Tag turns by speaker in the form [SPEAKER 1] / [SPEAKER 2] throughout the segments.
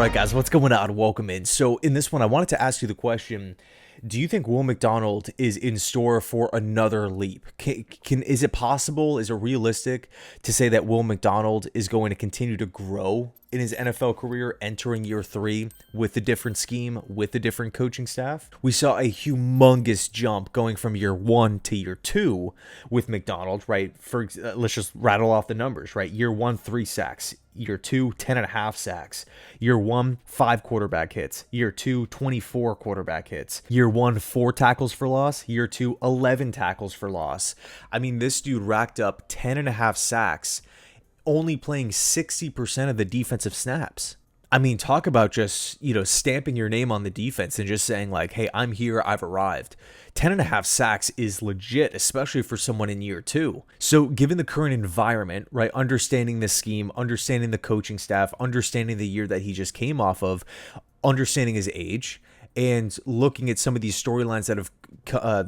[SPEAKER 1] right, guys, what's going on? Welcome in. So in this one, I wanted to ask you the question, do you think Will McDonald is in store for another leap? Is it possible, is it realistic to say that Will McDonald is going to continue to grow in his NFL career entering year 3 with a different scheme, with a different coaching staff? We saw a humongous jump going from year 1 to year 2 with McDonald, right? Let's just rattle off the numbers, right? Year 1, 3 sacks. Year 2, 10.5 sacks. Year 1, 5 quarterback hits. Year 2, 24 quarterback hits. Year 1, 4 tackles for loss. Year 2, 11 tackles for loss. I mean, this dude racked up 10.5 sacks, only playing 60% of the defensive snaps. I mean, talk about just, stamping your name on the defense and just saying like, hey, I'm here, I've arrived. 10.5 sacks is legit, especially for someone in year 2. So given the current environment, right, understanding the scheme, understanding the coaching staff, understanding the year that he just came off of, understanding his age, and looking at some of these storylines that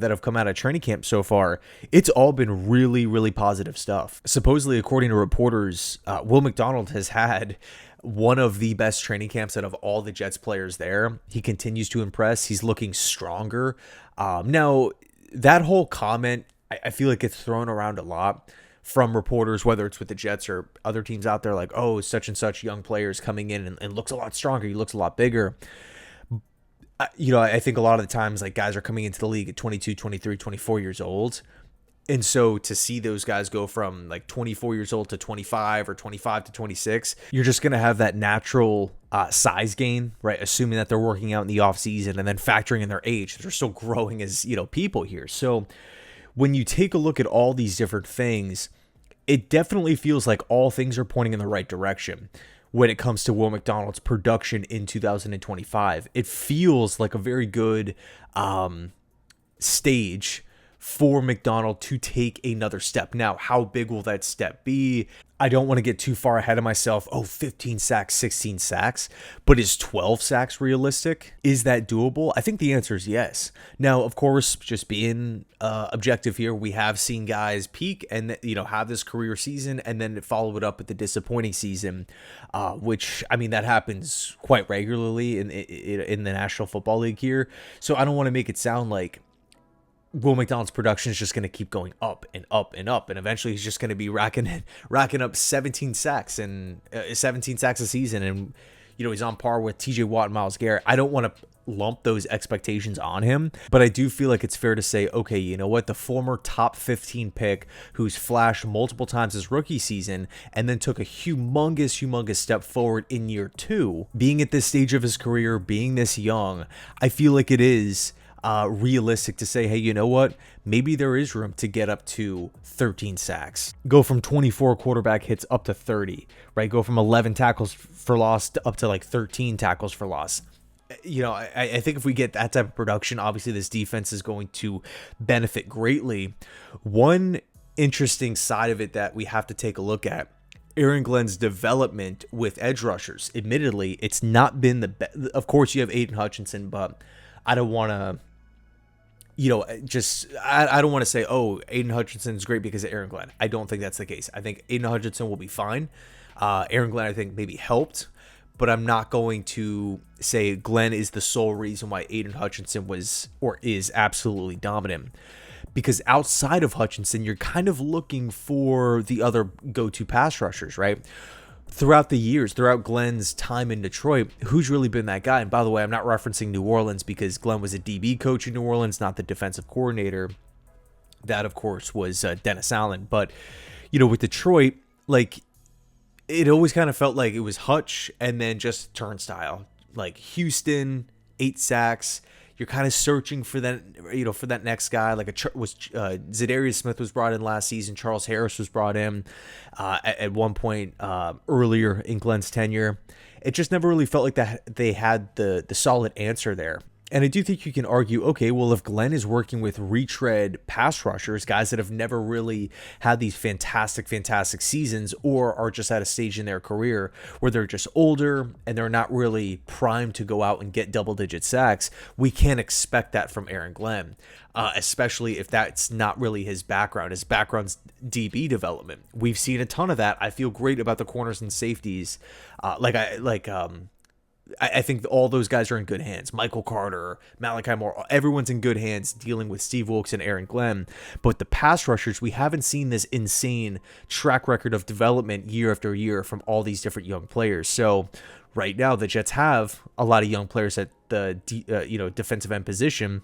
[SPEAKER 1] have come out of training camp so far, it's all been really, really positive stuff. Supposedly, according to reporters, Will McDonald has had one of the best training camps out of all the Jets players there. He continues to impress. He's looking stronger. Now, that whole comment, I feel like it's thrown around a lot from reporters, whether it's with the Jets or other teams out there, like, oh, such and such young players coming in and looks a lot stronger. He looks a lot bigger. I think a lot of the times, like, guys are coming into the league at 22, 23, 24 years old. And so to see those guys go from like 24 years old to 25 or 25 to 26, you're just going to have that natural size gain, right? Assuming that they're working out in the off season and then factoring in their age, they're still growing as, people here. So when you take a look at all these different things, it definitely feels like all things are pointing in the right direction when it comes to Will McDonald's production in 2025. It feels like a very good stage for McDonald to take another step. Now, how big will that step be? I don't want to get too far ahead of myself. 15 sacks, 16 sacks, but is 12 sacks realistic? Is that doable? I think the answer is yes. Now, of course, just being objective here, we have seen guys peak and have this career season and then follow it up with the disappointing season, which, I mean, that happens quite regularly in the National Football League here. So I don't want to make it sound like Will McDonald's production is just going to keep going up and up and up, and eventually he's just going to be racking up 17 sacks and 17 sacks a season, and he's on par with TJ Watt and Myles Garrett. I don't want to lump those expectations on him, but I do feel like it's fair to say, okay, you know what, the former top 15 pick who's flashed multiple times his rookie season and then took a humongous step forward in year 2, being at this stage of his career, being this young, I feel like it is realistic to say, hey, you know what? Maybe there is room to get up to 13 sacks. Go from 24 quarterback hits up to 30, right? Go from 11 tackles for loss up to like 13 tackles for loss. I think if we get that type of production, obviously this defense is going to benefit greatly. One interesting side of it that we have to take a look at, Aaron Glenn's development with edge rushers. Admittedly, it's not been the best. Of course, you have Aiden Hutchinson, but I don't want to I don't want to say, oh, Aiden Hutchinson is great because of Aaron Glenn. I don't think that's the case. I think Aiden Hutchinson will be fine. Aaron Glenn, I think, maybe helped, but I'm not going to say Glenn is the sole reason why Aiden Hutchinson was or is absolutely dominant. Because outside of Hutchinson, you're kind of looking for the other go-to pass rushers, right? Throughout the years, throughout Glenn's time in Detroit, who's really been that guy? And by the way, I'm not referencing New Orleans because Glenn was a DB coach in New Orleans, not the defensive coordinator. That, of course, was Dennis Allen. But, with Detroit, like, it always kind of felt like it was Hutch and then just turnstile. Like Houston, 8 sacks. You're kind of searching for that, for that next guy. Like Zadarius Smith was brought in last season. Charles Harris was brought in at one point earlier in Glenn's tenure. It just never really felt like that they had the solid answer there. And I do think you can argue, okay, well, if Glenn is working with retread pass rushers, guys that have never really had these fantastic seasons or are just at a stage in their career where they're just older and they're not really primed to go out and get double-digit sacks, we can't expect that from Aaron Glenn, especially if that's not really his background. His background's DB development. We've seen a ton of that. I feel great about the corners and safeties. I think all those guys are in good hands. Michael Carter, Malachi Moore, everyone's in good hands dealing with Steve Wilkes and Aaron Glenn. But the pass rushers, we haven't seen this insane track record of development year after year from all these different young players. So right now, the Jets have a lot of young players at the defensive end position.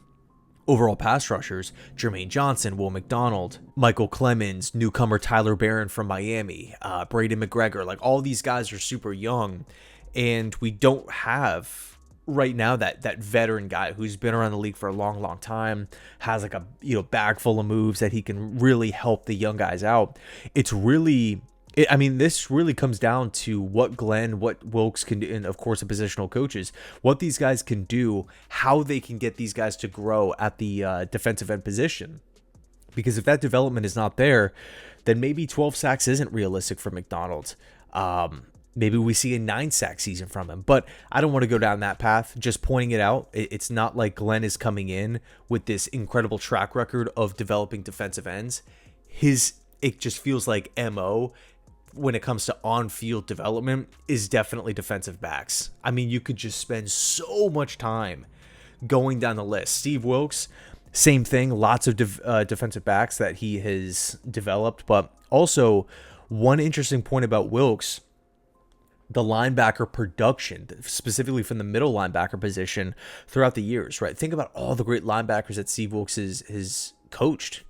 [SPEAKER 1] Overall pass rushers, Jermaine Johnson, Will McDonald, Michael Clemens, newcomer Tyler Barron from Miami, Braden McGregor. Like, all these guys are super young, and we don't have right now that veteran guy who's been around the league for a long, long time, has like a bag full of moves that he can really help the young guys out. It's really, I mean, this really comes down to what Glenn, what Wilkes can do, and of course the positional coaches, what these guys can do, how they can get these guys to grow at the defensive end position. Because if that development is not there, then maybe 12 sacks isn't realistic for McDonald. Maybe we see a 9-sack season from him, but I don't want to go down that path. Just pointing it out, it's not like Glenn is coming in with this incredible track record of developing defensive ends. It just feels like MO when it comes to on-field development is definitely defensive backs. I mean, you could just spend so much time going down the list. Steve Wilkes, same thing, lots of defensive backs that he has developed, but also one interesting point about Wilkes, the linebacker production, specifically from the middle linebacker position throughout the years, right? Think about all the great linebackers that Steve Wilkes has coached.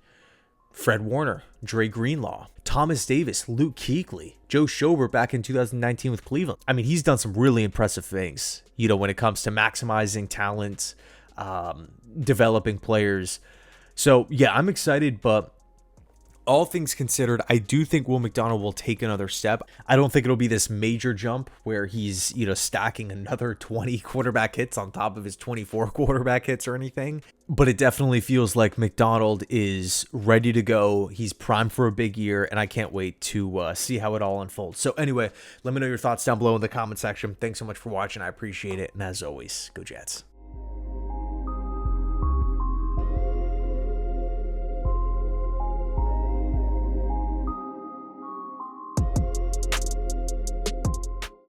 [SPEAKER 1] Fred Warner, Dre Greenlaw, Thomas Davis, Luke Kuechly, Joe Schobert back in 2019 with Cleveland. I mean, he's done some really impressive things, when it comes to maximizing talent, developing players. So, yeah, I'm excited, but all things considered, I do think Will McDonald will take another step. I don't think it'll be this major jump where he's, stacking another 20 quarterback hits on top of his 24 quarterback hits or anything. But it definitely feels like McDonald is ready to go. He's primed for a big year, and I can't wait to see how it all unfolds. So anyway, let me know your thoughts down below in the comment section. Thanks so much for watching. I appreciate it. And as always, go Jets.